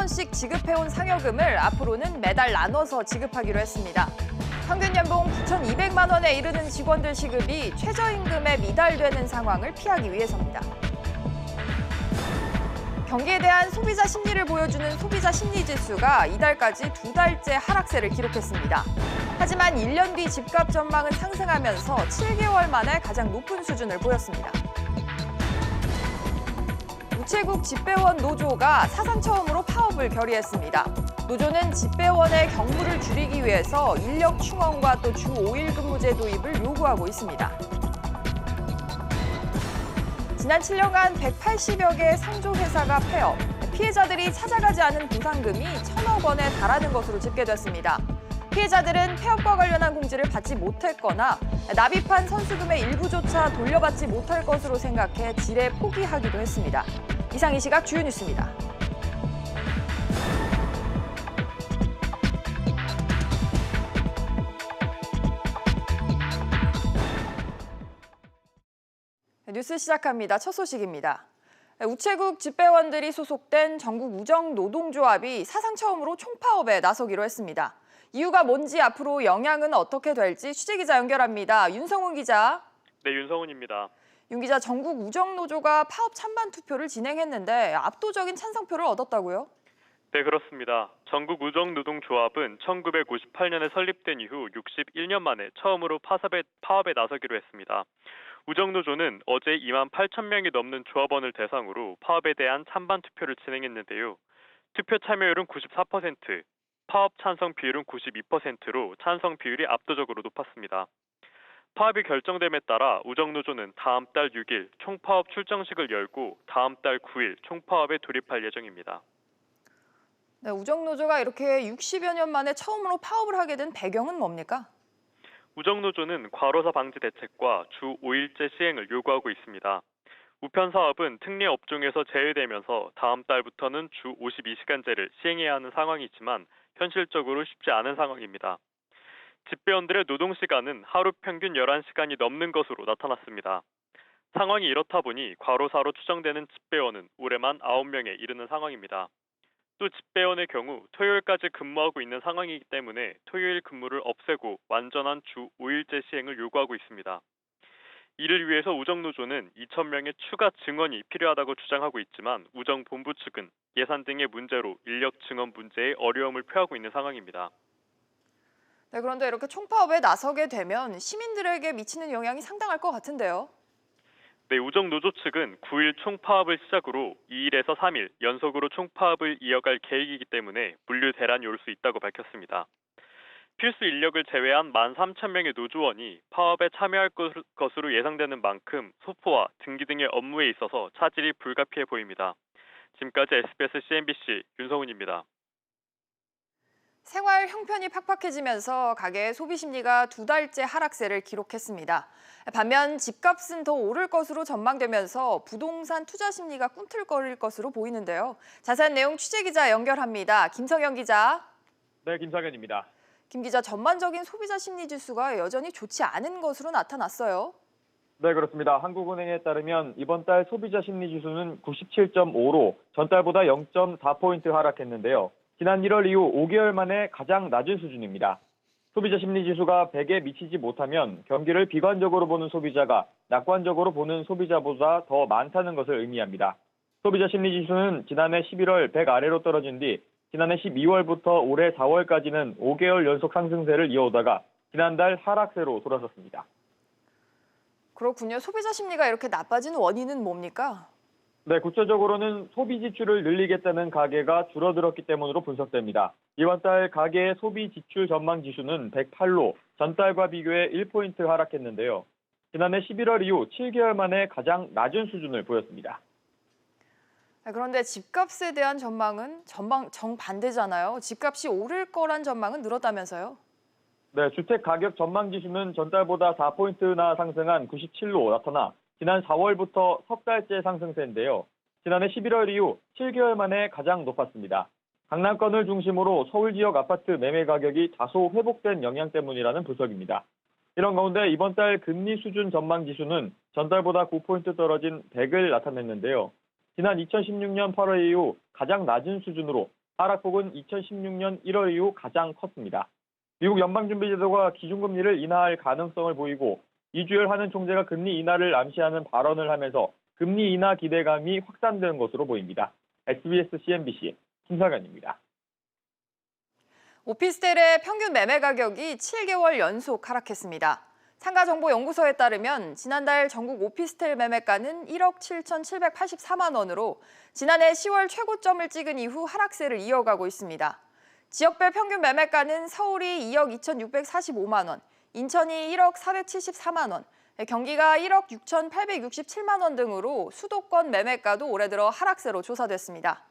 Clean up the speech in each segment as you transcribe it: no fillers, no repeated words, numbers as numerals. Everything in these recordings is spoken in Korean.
원씩 지급해온 상여금을 앞으로는 매달 나눠서 지급하기로 했습니다. 평균 연봉 9,200만 원에 이르는 직원들 시급이 최저임금에 미달되는 상황을 피하기 위해서입니다. 경기에 대한 소비자 심리를 보여주는 소비자 심리지수가 이달까지 2달째 하락세를 기록했습니다. 하지만 1년 뒤 집값 전망은 상승하면서 7개월 만에 가장 높은 수준을 보였습니다. 우체국 집배원 노조가 사상 처음으로 파업을 결의했습니다. 노조는 집배원의 경무를 줄이기 위해서 인력 충원과 또 주 5일 근무제 도입을 요구하고 있습니다. 지난 7년간 180여 개의 상조회사가 폐업, 피해자들이 찾아가지 않은 보상금이 1,000억 원에 달하는 것으로 집계됐습니다. 피해자들은 폐업과 관련한 공지를 받지 못했거나 납입한 선수금의 일부조차 돌려받지 못할 것으로 생각해 지레 포기하기도 했습니다. 이상 이 시각 주요 뉴스입니다. 뉴스 시작합니다. 첫 소식입니다. 우체국 집배원들이 소속된 전국 우정노동조합이 사상 처음으로 총파업에 나서기로 했습니다. 이유가 뭔지 앞으로 영향은 어떻게 될지 취재기자 연결합니다. 윤성훈 기자. 네, 윤성훈입니다. 윤 기자, 전국 우정노조가 파업 찬반 투표를 진행했는데 압도적인 찬성표를 얻었다고요? 네, 그렇습니다. 전국 우정노동조합은 1958년에 설립된 이후 61년 만에 처음으로 파업에 나서기로 했습니다. 우정노조는 어제 2만 8천 명이 넘는 조합원을 대상으로 파업에 대한 찬반 투표를 진행했는데요. 투표 참여율은 94%, 파업 찬성 비율은 92%로 찬성 비율이 압도적으로 높았습니다. 파업이 결정됨에 따라 우정노조는 다음 달 6일 총파업 출정식을 열고 다음 달 9일 총파업에 돌입할 예정입니다. 네, 우정노조가 이렇게 60여 년 만에 처음으로 파업을 하게 된 배경은 뭡니까? 우정노조는 과로사 방지 대책과 주 5일제 시행을 요구하고 있습니다. 우편 사업은 특례 업종에서 제외되면서 다음 달부터는 주 52시간제를 시행해야 하는 상황이지만 현실적으로 쉽지 않은 상황입니다. 집배원들의 노동시간은 하루 평균 11시간이 넘는 것으로 나타났습니다. 상황이 이렇다 보니 과로사로 추정되는 집배원은 올해만 9명에 이르는 상황입니다. 또 집배원의 경우 토요일까지 근무하고 있는 상황이기 때문에 토요일 근무를 없애고 완전한 주 5일제 시행을 요구하고 있습니다. 이를 위해서 우정노조는 2,000명의 추가 증원이 필요하다고 주장하고 있지만 우정본부 측은 예산 등의 문제로 인력 증원 문제에 어려움을 표하고 있는 상황입니다. 네, 그런데 이렇게 총파업에 나서게 되면 시민들에게 미치는 영향이 상당할 것 같은데요. 네, 우정노조 측은 9일 총파업을 시작으로 2일에서 3일 연속으로 총파업을 이어갈 계획이기 때문에 물류 대란이 올 수 있다고 밝혔습니다. 필수 인력을 제외한 13,000명의 노조원이 파업에 참여할 것으로 예상되는 만큼 소포와 등기 등의 업무에 있어서 차질이 불가피해 보입니다. 지금까지 SBS CNBC 윤성훈입니다. 생활 형편이 팍팍해지면서 가계의 소비 심리가 2달째 하락세를 기록했습니다. 반면 집값은 더 오를 것으로 전망되면서 부동산 투자 심리가 꿈틀거릴 것으로 보이는데요. 자세한 내용 취재기자 연결합니다. 김성현 기자. 네, 김성현입니다. 김 기자, 전반적인 소비자 심리 지수가 여전히 좋지 않은 것으로 나타났어요. 네, 그렇습니다. 한국은행에 따르면 이번 달 소비자 심리 지수는 97.5로 전달보다 0.4포인트 하락했는데요. 지난 1월 이후 5개월 만에 가장 낮은 수준입니다. 소비자 심리 지수가 100에 미치지 못하면 경기를 비관적으로 보는 소비자가 낙관적으로 보는 소비자보다 더 많다는 것을 의미합니다. 소비자 심리 지수는 지난해 11월 100 아래로 떨어진 뒤 지난해 12월부터 올해 4월까지는 5개월 연속 상승세를 이어오다가 지난달 하락세로 돌아섰습니다. 그렇군요. 소비자 심리가 이렇게 나빠진 원인은 뭡니까? 네, 구체적으로는 소비 지출을 늘리겠다는 가계가 줄어들었기 때문으로 분석됩니다. 이번 달 가계의 소비 지출 전망 지수는 108로 전달과 비교해 1포인트 하락했는데요. 지난해 11월 이후 7개월 만에 가장 낮은 수준을 보였습니다. 그런데 집값에 대한 전망은 정반대잖아요. 집값이 오를 거란 전망은 늘었다면서요? 네, 주택 가격 전망 지수는 전달보다 4포인트나 상승한 97로 나타나 지난 4월부터 석 달째 상승세인데요. 지난해 11월 이후 7개월 만에 가장 높았습니다. 강남권을 중심으로 서울 지역 아파트 매매 가격이 다소 회복된 영향 때문이라는 분석입니다. 이런 가운데 이번 달 금리 수준 전망 지수는 전달보다 9포인트 떨어진 100을 나타냈는데요. 지난 2016년 8월 이후 가장 낮은 수준으로 하락폭은 2016년 1월 이후 가장 컸습니다. 미국 연방준비제도가 기준금리를 인하할 가능성을 보이고 이주열 하는 총재가 금리 인하를 암시하는 발언을 하면서 금리 인하 기대감이 확산되는 것으로 보입니다. SBS CNBC 김상현입니다. 오피스텔의 평균 매매 가격이 7개월 연속 하락했습니다. 상가정보연구소에 따르면 지난달 전국 오피스텔 매매가는 1억 7,784만 원으로 지난해 10월 최고점을 찍은 이후 하락세를 이어가고 있습니다. 지역별 평균 매매가는 서울이 2억 2,645만 원, 인천이 1억 474만 원, 경기가 1억 6,867만 원 등으로 수도권 매매가도 올해 들어 하락세로 조사됐습니다.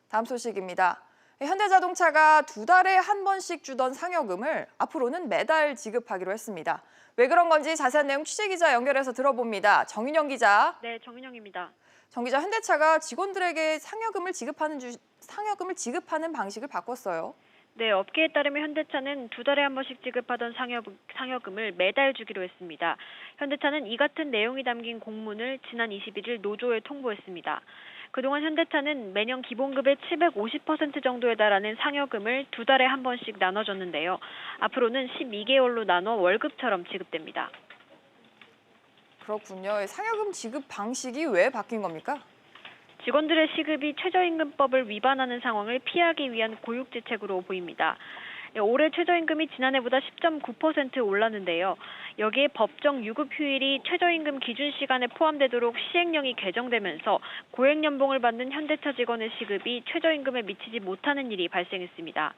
다음 소식입니다. 현대자동차가 2달에 한 번씩 주던 상여금을 앞으로는 매달 지급하기로 했습니다. 왜 그런 건지 자세한 내용 취재기자 연결해서 들어봅니다. 정윤영 기자. 네, 정윤영입니다. 정 기자, 현대차가 직원들에게 상여금을 지급하는 방식을 바꿨어요. 네, 업계에 따르면 현대차는 2달에 한 번씩 지급하던 상여금을 매달 주기로 했습니다. 현대차는 이 같은 내용이 담긴 공문을 지난 21일 노조에 통보했습니다. 그동안 현대차는 매년 기본급의 750% 정도에 달하는 상여금을 2달에 한 번씩 나눠줬는데요. 앞으로는 12개월로 나눠 월급처럼 지급됩니다. 그렇군요. 상여금 지급 방식이 왜 바뀐 겁니까? 직원들의 시급이 최저임금법을 위반하는 상황을 피하기 위한 고육지책으로 보입니다. 올해 최저임금이 지난해보다 10.9% 올랐는데요. 여기에 법정 유급 휴일이 최저임금 기준 시간에 포함되도록 시행령이 개정되면서 고액연봉을 받는 현대차 직원의 시급이 최저임금에 미치지 못하는 일이 발생했습니다.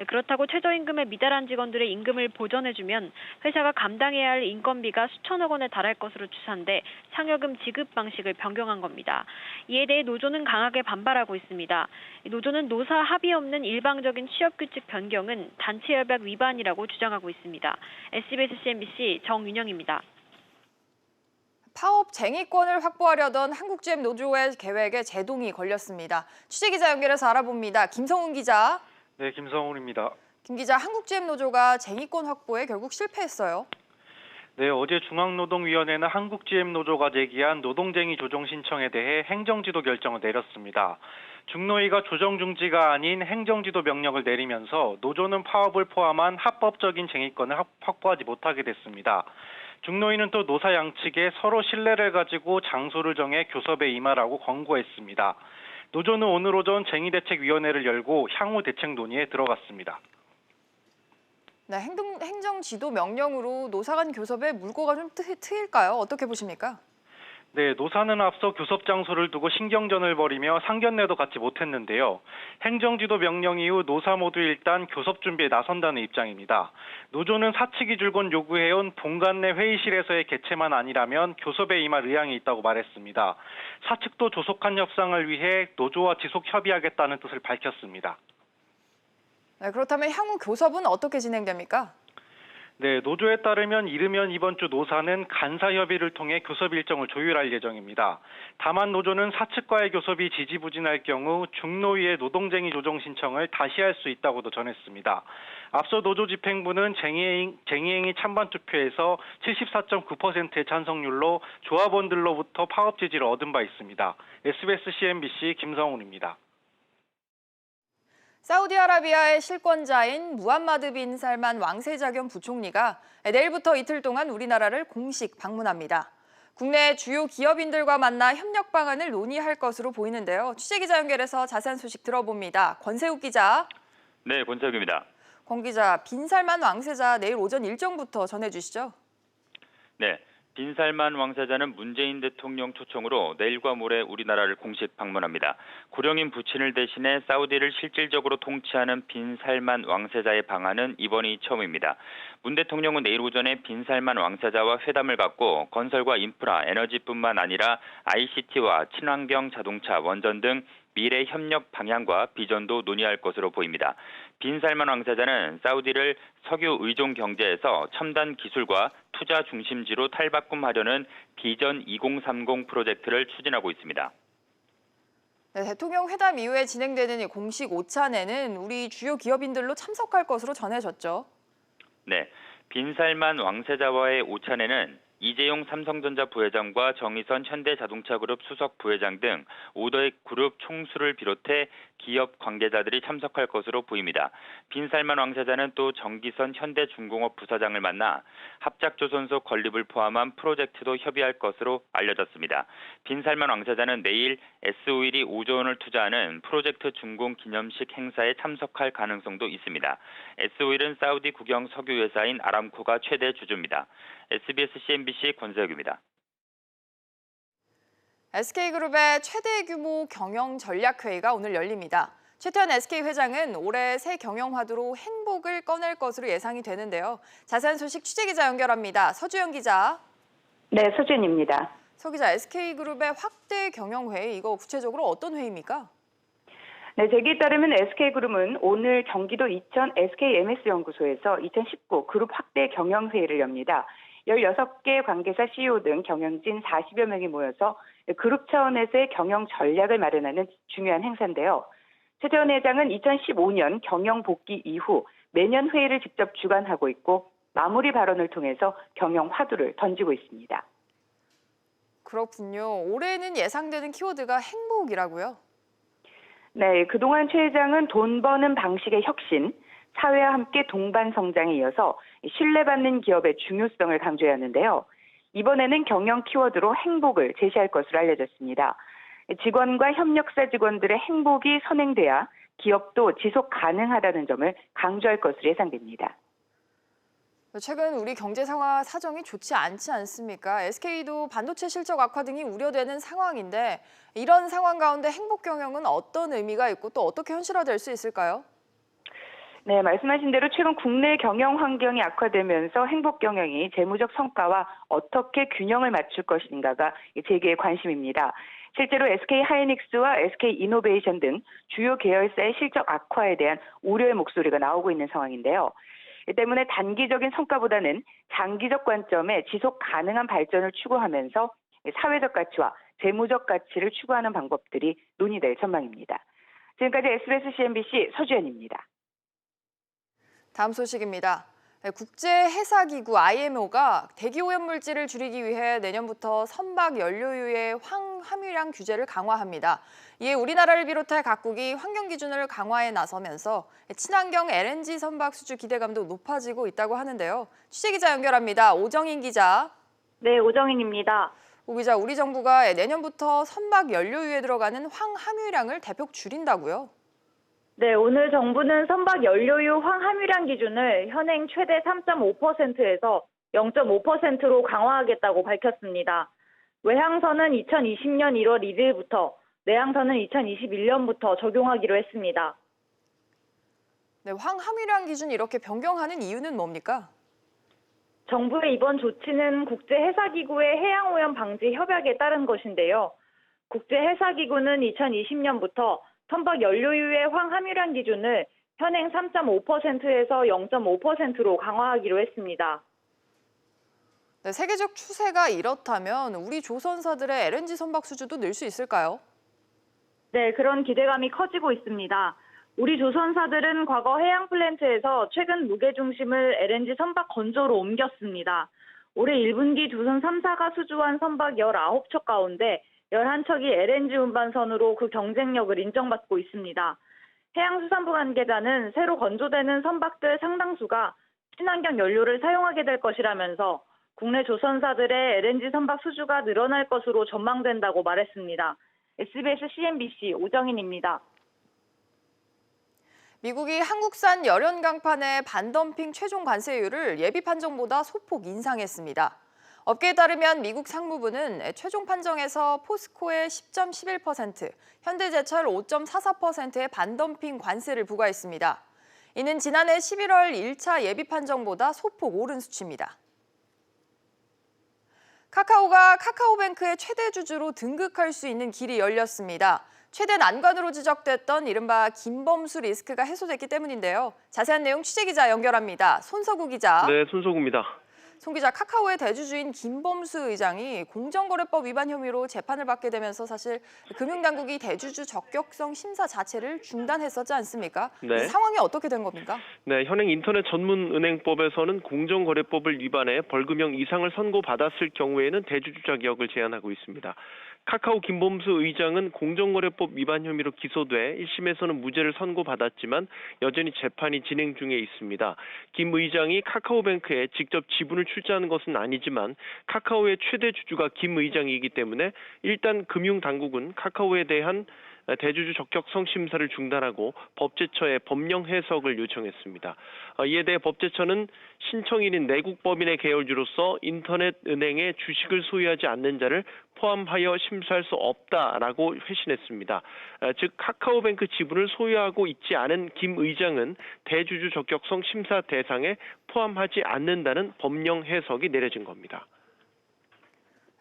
그렇다고 최저임금에 미달한 직원들의 임금을 보전해주면 회사가 감당해야 할 인건비가 수천억 원에 달할 것으로 추산돼 상여금 지급 방식을 변경한 겁니다. 이에 대해 노조는 강하게 반발하고 있습니다. 노조는 노사 합의 없는 일방적인 취업규칙 변경은 단체협약 위반이라고 주장하고 있습니다. SBS CNBC 정윤영입니다. 파업 쟁의권을 확보하려던 한국 GM 노조의 계획에 제동이 걸렸습니다. 취재기자 연결해서 알아봅니다. 김성훈 기자. 네, 김성훈입니다. 김 기자, 한국 GM 노조가 쟁의권 확보에 결국 실패했어요. 네, 어제 중앙노동위원회는 한국 GM 노조가 제기한 노동쟁의 조정 신청에 대해 행정지도 결정을 내렸습니다. 중노위가 조정 중지가 아닌 행정지도 명령을 내리면서 노조는 파업을 포함한 합법적인 쟁의권을 확보하지 못하게 됐습니다. 중노위는 또 노사 양측에 서로 신뢰를 가지고 장소를 정해 교섭에 임하라고 권고했습니다. 노조는 오늘 오전 쟁의대책위원회를 열고 향후 대책 논의에 들어갔습니다. 네, 행정지도 명령으로 노사 간 교섭에 물꼬가 좀 트일까요? 어떻게 보십니까? 네, 노사는 앞서 교섭 장소를 두고 신경전을 벌이며 상견례도 갖지 못했는데요. 행정지도 명령 이후 노사 모두 일단 교섭 준비에 나선다는 입장입니다. 노조는 사측이 줄곧 요구해온 본관 내 회의실에서의 개최만 아니라면 교섭에 임할 의향이 있다고 말했습니다. 사측도 조속한 협상을 위해 노조와 지속 협의하겠다는 뜻을 밝혔습니다. 네, 그렇다면 향후 교섭은 어떻게 진행됩니까? 네, 노조에 따르면 이르면 이번 주 노사는 간사 협의를 통해 교섭 일정을 조율할 예정입니다. 다만 노조는 사측과의 교섭이 지지부진할 경우 중노위의 노동쟁의 조정 신청을 다시 할 수 있다고도 전했습니다. 앞서 노조 집행부는 쟁의행위 찬반 투표에서 74.9%의 찬성률로 조합원들로부터 파업 지지를 얻은 바 있습니다. SBS CNBC 김성훈입니다. 사우디아라비아의 실권자인 무함마드 빈 살만 왕세자 겸 부총리가 내일부터 이틀 동안 우리나라를 공식 방문합니다. 국내 주요 기업인들과 만나 협력 방안을 논의할 것으로 보이는데요. 취재기자 연결해서 자세한 소식 들어봅니다. 권세욱 기자. 네, 권세욱입니다. 권 기자, 빈 살만 왕세자 내일 오전 일정부터 전해주시죠. 네, 빈 살만 왕세자는 문재인 대통령 초청으로 내일과 모레 우리나라를 공식 방문합니다. 고령인 부친을 대신해 사우디를 실질적으로 통치하는 빈 살만 왕세자의 방한은 이번이 처음입니다. 문 대통령은 내일 오전에 빈 살만 왕세자와 회담을 갖고 건설과 인프라, 에너지뿐만 아니라 ICT와 친환경 자동차, 원전 등 미래 협력 방향과 비전도 논의할 것으로 보입니다. 빈 살만 왕세자는 사우디를 석유 의존 경제에서 첨단 기술과 투자 중심지로 탈바꿈하려는 비전 2030 프로젝트를 추진하고 있습니다. 네, 대통령 회담 이후에 진행되는 이 공식 오찬에는 우리 주요 기업인들로 참석할 것으로 전해졌죠. 네, 빈 살만 왕세자와의 오찬에는 이재용 삼성전자 부회장과 정의선 현대자동차그룹 수석 부회장 등 5대 그룹 총수를 비롯해 기업 관계자들이 참석할 것으로 보입니다. 빈살만 왕세자는 또 정기선 현대중공업 부사장을 만나 합작조선소 건립을 포함한 프로젝트도 협의할 것으로 알려졌습니다. 빈살만 왕세자는 내일 S-오일이 5조 원을 투자하는 프로젝트 준공 기념식 행사에 참석할 가능성도 있습니다. S-오일은 사우디 국영 석유회사인 아람코가 최대 주주입니다. SBS CNBC 권세혁입니다. SK그룹의 최대 규모 경영 전략 회의가 오늘 열립니다. 최태원 SK 회장은 올해 새 경영 화두로 행복을 꺼낼 것으로 예상이 되는데요. 자세한 소식 취재기자 연결합니다. 서주영 기자. 네, 서준입니다. 서 기자, SK그룹의 확대 경영 회의, 이거 구체적으로 어떤 회의입니까? 네, 제기에 따르면 SK그룹은 오늘 경기도 이천 SKMS연구소에서 2019 그룹 확대 경영회의를 엽니다. 16개 관계사 CEO 등 경영진 40여 명이 모여서 그룹 차원에서의 경영 전략을 마련하는 중요한 행사인데요. 최태원 회장은 2015년 경영 복귀 이후 매년 회의를 직접 주관하고 있고 마무리 발언을 통해서 경영 화두를 던지고 있습니다. 그렇군요. 올해는 예상되는 키워드가 행복이라고요? 네, 그동안 최 회장은 돈 버는 방식의 혁신, 사회와 함께 동반 성장에 이어서 신뢰받는 기업의 중요성을 강조했는데요. 이번에는 경영 키워드로 행복을 제시할 것으로 알려졌습니다. 직원과 협력사 직원들의 행복이 선행돼야 기업도 지속 가능하다는 점을 강조할 것으로 예상됩니다. 최근 우리 경제 상황 사정이 좋지 않지 않습니까? SK도 반도체 실적 악화 등이 우려되는 상황인데 이런 상황 가운데 행복 경영은 어떤 의미가 있고 또 어떻게 현실화될 수 있을까요? 네, 말씀하신 대로 최근 국내 경영 환경이 악화되면서 행복 경영이 재무적 성과와 어떻게 균형을 맞출 것인가가 재계의 관심입니다. 실제로 SK하이닉스와 SK이노베이션 등 주요 계열사의 실적 악화에 대한 우려의 목소리가 나오고 있는 상황인데요. 이 때문에 단기적인 성과보다는 장기적 관점에 지속 가능한 발전을 추구하면서 사회적 가치와 재무적 가치를 추구하는 방법들이 논의될 전망입니다. 지금까지 SBS CNBC 서주연입니다. 다음 소식입니다. 국제해사기구 IMO가 대기오염물질을 줄이기 위해 내년부터 선박 연료유의 황함유량 규제를 강화합니다. 이에 우리나라를 비롯해 각국이 환경 기준을 강화해 나서면서 친환경 LNG 선박 수주 기대감도 높아지고 있다고 하는데요. 취재기자 연결합니다. 오정인 기자. 네, 오정인입니다. 오 기자, 우리 정부가 내년부터 선박 연료유에 들어가는 황함유량을 대폭 줄인다고요? 네, 오늘 정부는 선박 연료유 황함유량 기준을 현행 최대 3.5%에서 0.5%로 강화하겠다고 밝혔습니다. 외항선은 2020년 1월 1일부터, 내항선은 2021년부터 적용하기로 했습니다. 네, 황함유량 기준 이렇게 변경하는 이유는 뭡니까? 정부의 이번 조치는 국제해사기구의 해양오염 방지 협약에 따른 것인데요. 국제해사기구는 2020년부터 선박 연료유의 황함유량 기준을 현행 3.5%에서 0.5%로 강화하기로 했습니다. 네, 세계적 추세가 이렇다면 우리 조선사들의 LNG 선박 수주도 늘 수 있을까요? 네, 그런 기대감이 커지고 있습니다. 우리 조선사들은 과거 해양 플랜트에서 최근 무게 중심을 LNG 선박 건조로 옮겼습니다. 올해 1분기 조선 3사가 수주한 선박 19척 가운데 11척이 LNG 운반선으로 그 경쟁력을 인정받고 있습니다. 해양수산부 관계자는 새로 건조되는 선박들 상당수가 친환경 연료를 사용하게 될 것이라면서 국내 조선사들의 LNG 선박 수주가 늘어날 것으로 전망된다고 말했습니다. SBS CNBC 오정인입니다. 미국이 한국산 열연 강판의 반덤핑 최종 관세율을 예비 판정보다 소폭 인상했습니다. 업계에 따르면 미국 상무부는 최종 판정에서 포스코의 10.11%, 현대제철 5.44%의 반덤핑 관세를 부과했습니다. 이는 지난해 11월 1차 예비 판정보다 소폭 오른 수치입니다. 카카오가 카카오뱅크의 최대 주주로 등극할 수 있는 길이 열렸습니다. 최대 난관으로 지적됐던 이른바 김범수 리스크가 해소됐기 때문인데요. 자세한 내용 취재기자 연결합니다. 손석우 기자. 네, 손석우입니다. 송 기자, 카카오의 대주주인 김범수 의장이 공정거래법 위반 혐의로 재판을 받게 되면서 사실 금융당국이 대주주 적격성 심사 자체를 중단했었지 않습니까? 네. 이 상황이 어떻게 된 겁니까? 네, 현행 인터넷 전문은행법에서는 공정거래법을 위반해 벌금형 이상을 선고받았을 경우에는 대주주 자격을 제한하고 있습니다. 카카오 김범수 의장은 공정거래법 위반 혐의로 기소돼 1심에서는 무죄를 선고받았지만 여전히 재판이 진행 중에 있습니다. 김 의장이 카카오뱅크에 직접 지분을 출자하는 것은 아니지만 카카오의 최대 주주가 김 의장이기 때문에 일단 금융당국은 카카오에 대한 대주주 적격성 심사를 중단하고 법제처에 법령 해석을 요청했습니다. 이에 대해 법제처는 신청인인 내국법인의 계열주로서 인터넷 은행에 주식을 소유하지 않는 자를 포함하여 심사할 수 없다라고 회신했습니다. 즉 카카오뱅크 지분을 소유하고 있지 않은 김 의장은 대주주 적격성 심사 대상에 포함하지 않는다는 법령 해석이 내려진 겁니다.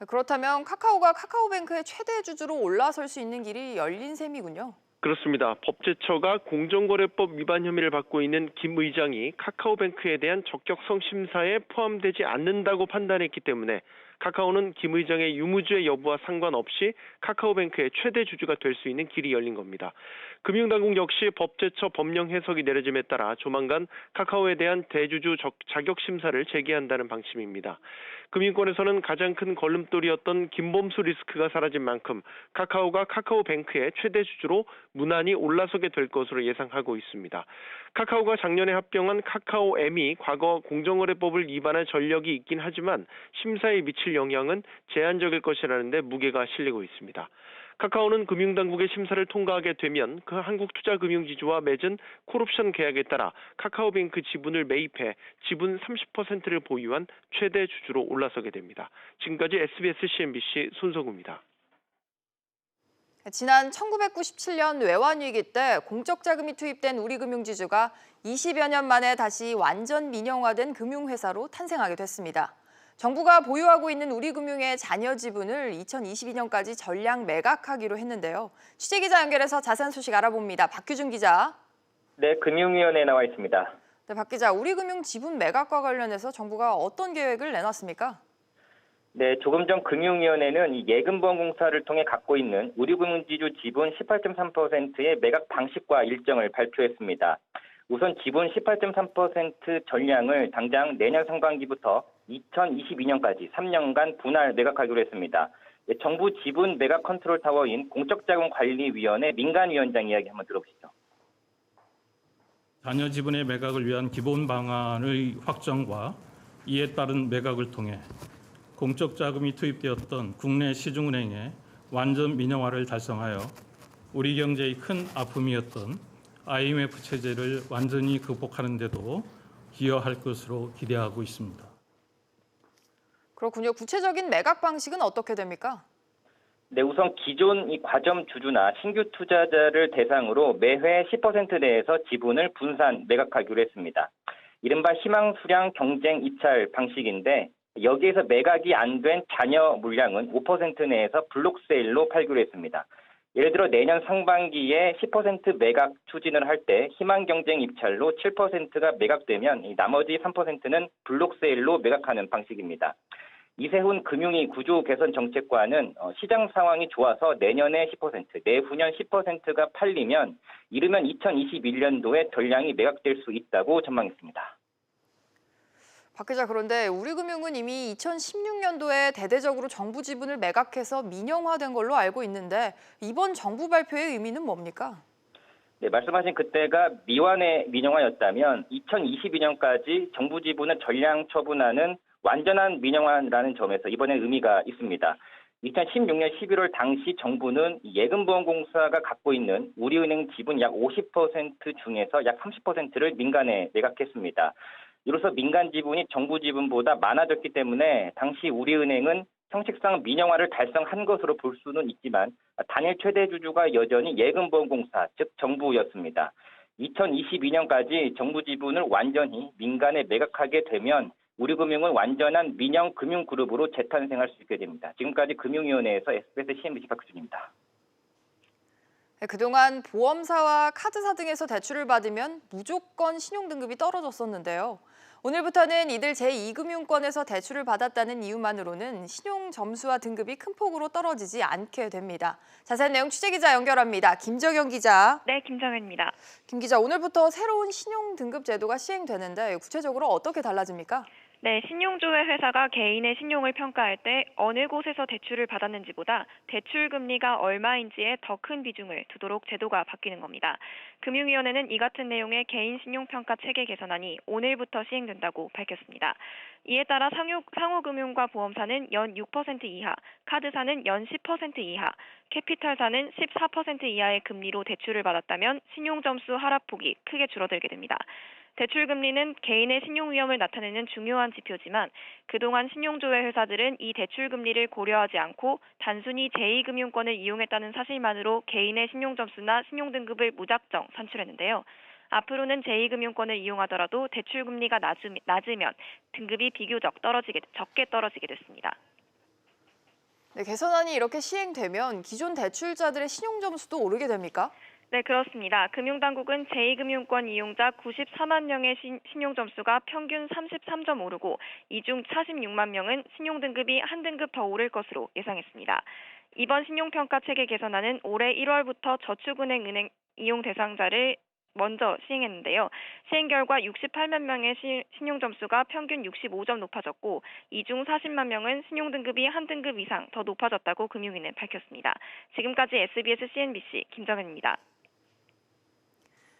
그렇다면 카카오가 카카오뱅크의 최대 주주로 올라설 수 있는 길이 열린 셈이군요. 그렇습니다. 법제처가 공정거래법 위반 혐의를 받고 있는 김 의장이 카카오뱅크에 대한 적격성 심사에 포함되지 않는다고 판단했기 때문에 카카오는 김 의장의 유무죄 여부와 상관없이 카카오뱅크의 최대 주주가 될 수 있는 길이 열린 겁니다. 금융당국 역시 법제처 법령 해석이 내려짐에 따라 조만간 카카오에 대한 대주주 자격 심사를 재개한다는 방침입니다. 금융권에서는 가장 큰 걸림돌이었던 김범수 리스크가 사라진 만큼 카카오가 카카오뱅크의 최대 주주로 무난히 올라서게 될 것으로 예상하고 있습니다. 카카오가 작년에 합병한 카카오M이 과거 공정거래법을 위반할 전력이 있긴 하지만 심사에 미칠 영향은 제한적일 것이라는 데 무게가 실리고 있습니다. 카카오는 금융당국의 심사를 통과하게 되면 그 한국투자금융지주와 맺은 콜옵션 계약에 따라 카카오뱅크 지분을 매입해 지분 30%를 보유한 최대 주주로 올라서게 됩니다. 지금까지 SBS CNBC 손석우입니다. 지난 1997년 외환위기 때 공적 자금이 투입된 우리금융지주가 20여 년 만에 다시 완전 민영화된 금융회사로 탄생하게 됐습니다. 정부가 보유하고 있는 우리금융의 잔여 지분을 2022년까지 전량 매각하기로 했는데요. 취재기자 연결해서 자세한 소식 알아봅니다. 박규준 기자. 네, 금융위원회에 나와 있습니다. 네, 박 기자, 우리금융 지분 매각과 관련해서 정부가 어떤 계획을 내놨습니까? 네, 조금 전 금융위원회는 이 예금보험공사를 통해 갖고 있는 우리금융지주 지분 18.3%의 매각 방식과 일정을 발표했습니다. 우선 지분 18.3% 전량을 당장 내년 상반기부터 2022년까지 3년간 분할 매각하기로 했습니다. 정부 지분 매각 컨트롤 타워인 공적자금관리위원회 민간위원장 이야기 한번 들어보시죠. 잔여 지분의 매각을 위한 기본 방안의 확정과 이에 따른 매각을 통해 공적 자금이 투입되었던 국내 시중은행의 완전 민영화를 달성하여 우리 경제의 큰 아픔이었던 IMF 체제를 완전히 극복하는 데도 기여할 것으로 기대하고 있습니다. 그렇군요. 구체적인 매각 방식은 어떻게 됩니까? 네, 우선 기존 이 과점 주주나 신규 투자자를 대상으로 매회 10% 내에서 지분을 분산 매각하기로 했습니다. 이른바 희망 수량 경쟁 입찰 방식인데 여기에서 매각이 안 된 잔여 물량은 5% 내에서 블록 세일로 팔기로 했습니다. 예를 들어 내년 상반기에 10% 매각 추진을 할 때 희망 경쟁 입찰로 7%가 매각되면 나머지 3%는 블록 세일로 매각하는 방식입니다. 이세훈 금융위 구조 개선 정책과는 시장 상황이 좋아서 내년에 10%, 내후년 10%가 팔리면 이르면 2021년도에 전량이 매각될 수 있다고 전망했습니다. 박 기자, 그런데 우리금융은 이미 2016년도에 대대적으로 정부 지분을 매각해서 민영화된 걸로 알고 있는데 이번 정부 발표의 의미는 뭡니까? 네, 말씀하신 그때가 미완의 민영화였다면 2022년까지 정부 지분을 전량 처분하는 완전한 민영화라는 점에서 이번에 의미가 있습니다. 2016년 11월 당시 정부는 예금보험공사가 갖고 있는 우리은행 지분 약 50% 중에서 약 30%를 민간에 매각했습니다. 이로써 민간 지분이 정부 지분보다 많아졌기 때문에 당시 우리은행은 형식상 민영화를 달성한 것으로 볼 수는 있지만 단일 최대 주주가 여전히 예금보험공사, 즉 정부였습니다. 2022년까지 정부 지분을 완전히 민간에 매각하게 되면 우리금융은 완전한 민영 금융그룹으로 재탄생할 수 있게 됩니다. 지금까지 금융위원회에서 SBS CNBC 박규준입니다. 그동안 보험사와 카드사 등에서 대출을 받으면 무조건 신용등급이 떨어졌었는데요. 오늘부터는 이들 제2금융권에서 대출을 받았다는 이유만으로는 신용점수와 등급이 큰 폭으로 떨어지지 않게 됩니다. 자세한 내용 취재기자 연결합니다. 김정현 기자. 네, 김정현입니다. 김 기자, 오늘부터 새로운 신용등급 제도가 시행되는데 구체적으로 어떻게 달라집니까? 네, 신용조회 회사가 개인의 신용을 평가할 때 어느 곳에서 대출을 받았는지보다 대출 금리가 얼마인지에 더 큰 비중을 두도록 제도가 바뀌는 겁니다. 금융위원회는 이 같은 내용의 개인 신용평가 체계 개선안이 오늘부터 시행된다고 밝혔습니다. 이에 따라 상호금융과 보험사는 연 6% 이하, 카드사는 연 10% 이하, 캐피탈사는 14% 이하의 금리로 대출을 받았다면 신용점수 하락폭이 크게 줄어들게 됩니다. 대출 금리는 개인의 신용 위험을 나타내는 중요한 지표지만 그동안 신용조회 회사들은 이 대출 금리를 고려하지 않고 단순히 제2금융권을 이용했다는 사실만으로 개인의 신용 점수나 신용 등급을 무작정 산출했는데요. 앞으로는 제2금융권을 이용하더라도 대출 금리가 낮으면 등급이 비교적 적게 떨어지게 됐습니다. 네, 개선안이 이렇게 시행되면 기존 대출자들의 신용 점수도 오르게 됩니까? 네, 그렇습니다. 금융당국은 제2금융권 이용자 94만 명의 신용점수가 평균 33점 오르고 이 중 46만 명은 신용등급이 한 등급 더 오를 것으로 예상했습니다. 이번 신용평가 체계 개선안은 올해 1월부터 저축은행 이용 대상자를 먼저 시행했는데요. 시행 결과 68만 명의 신용점수가 평균 65점 높아졌고 이 중 40만 명은 신용등급이 한 등급 이상 더 높아졌다고 금융위는 밝혔습니다. 지금까지 SBS CNBC 김정은입니다.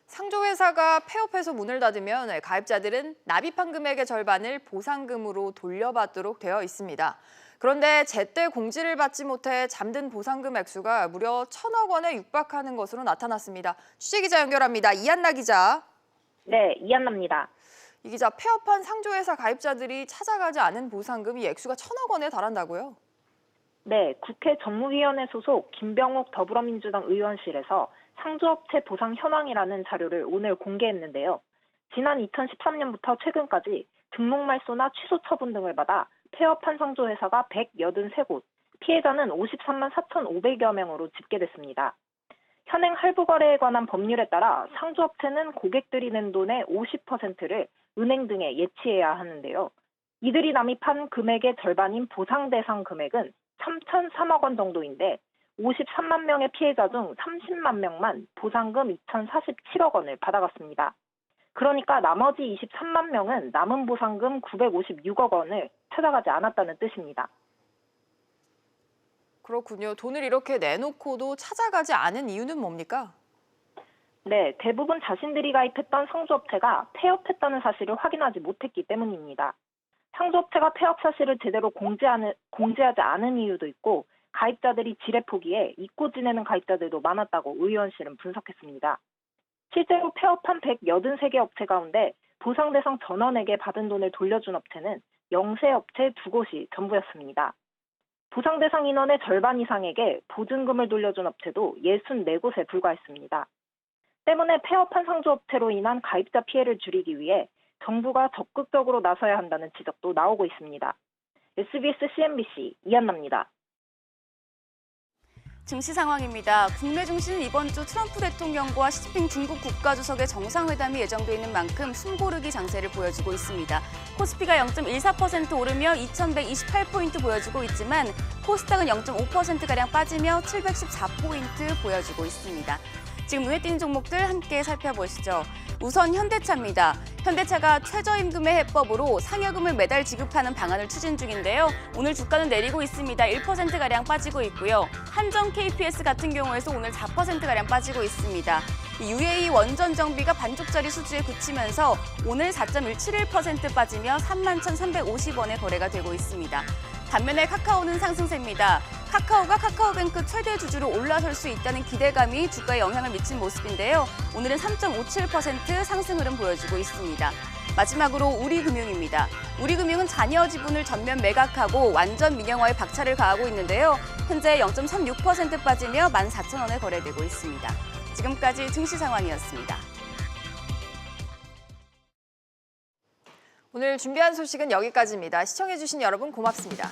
상조회사가 폐업해서 문을 닫으면 가입자들은 납입한 금액의 절반을 보상금으로 돌려받도록 되어 있습니다. 그런데 제때 공지를 받지 못해 잠든 보상금 액수가 무려 1,000억 원에 육박하는 것으로 나타났습니다. 취재기자 연결합니다. 이한나 기자. 네, 이한나입니다. 이 기자, 폐업한 상조회사 가입자들이 찾아가지 않은 보상금이 액수가 1,000억 원에 달한다고요? 네, 국회 정무위원회 소속 김병욱 더불어민주당 의원실에서 상조업체 보상 현황이라는 자료를 오늘 공개했는데요. 지난 2013년부터 최근까지 등록 말소나 취소 처분 등을 받아 폐업한 상조회사가 183곳, 피해자는 53만 4,500여 명으로 집계됐습니다. 현행 할부 거래에 관한 법률에 따라 상조업체는 고객들이 낸 돈의 50%를 은행 등에 예치해야 하는데요. 이들이 납입한 금액의 절반인 보상 대상 금액은 3,003억 원 정도인데 53만 명의 피해자 중 30만 명만 보상금 2,047억 원을 받아갔습니다. 그러니까 나머지 23만 명은 남은 보상금 956억 원을 찾아가지 않았다는 뜻입니다. 그렇군요. 돈을 이렇게 내놓고도 찾아가지 않은 이유는 뭡니까? 네, 대부분 자신들이 가입했던 상조업체가 폐업했다는 사실을 확인하지 못했기 때문입니다. 상조업체가 폐업 사실을 제대로 공지하지 않은 이유도 있고 가입자들이 지레 포기해 잊고 지내는 가입자들도 많았다고 의원실은 분석했습니다. 실제로 폐업한 183개 업체 가운데 보상 대상 전원에게 받은 돈을 돌려준 업체는 영세 업체 2곳이 전부였습니다. 보상 대상 인원의 절반 이상에게 보증금을 돌려준 업체도 64곳에 불과했습니다. 때문에 폐업한 상조업체로 인한 가입자 피해를 줄이기 위해 정부가 적극적으로 나서야 한다는 지적도 나오고 있습니다. SBS CNBC 이한나입니다. 증시 상황입니다. 국내 증시는 이번 주 트럼프 대통령과 시진핑 중국 국가주석의 정상회담이 예정돼 있는 만큼 숨고르기 장세를 보여주고 있습니다. 코스피가 0.14% 오르며 2,128포인트 보여주고 있지만 코스닥은 0.5%가량 빠지며 714포인트 보여주고 있습니다. 지금 눈에 띄는 종목들 함께 살펴보시죠. 우선 현대차입니다. 현대차가 최저임금의 해법으로 상여금을 매달 지급하는 방안을 추진 중인데요. 오늘 주가는 내리고 있습니다. 1%가량 빠지고 있고요. 한정 KPS 같은 경우에도 오늘 4%가량 빠지고 있습니다. UAE 원전 정비가 반쪽짜리 수준에 그치면서 오늘 4.171% 빠지며 31,350원에 거래가 되고 있습니다. 반면에 카카오는 상승세입니다. 카카오가 카카오뱅크 최대 주주로 올라설 수 있다는 기대감이 주가에 영향을 미친 모습인데요. 오늘은 3.57% 상승 흐름 보여주고 있습니다. 마지막으로 우리금융입니다. 우리금융은 잔여 지분을 전면 매각하고 완전 민영화에 박차를 가하고 있는데요. 현재 0.36% 빠지며 14,000원에 거래되고 있습니다. 지금까지 증시 상황이었습니다. 오늘 준비한 소식은 여기까지입니다. 시청해주신 여러분 고맙습니다.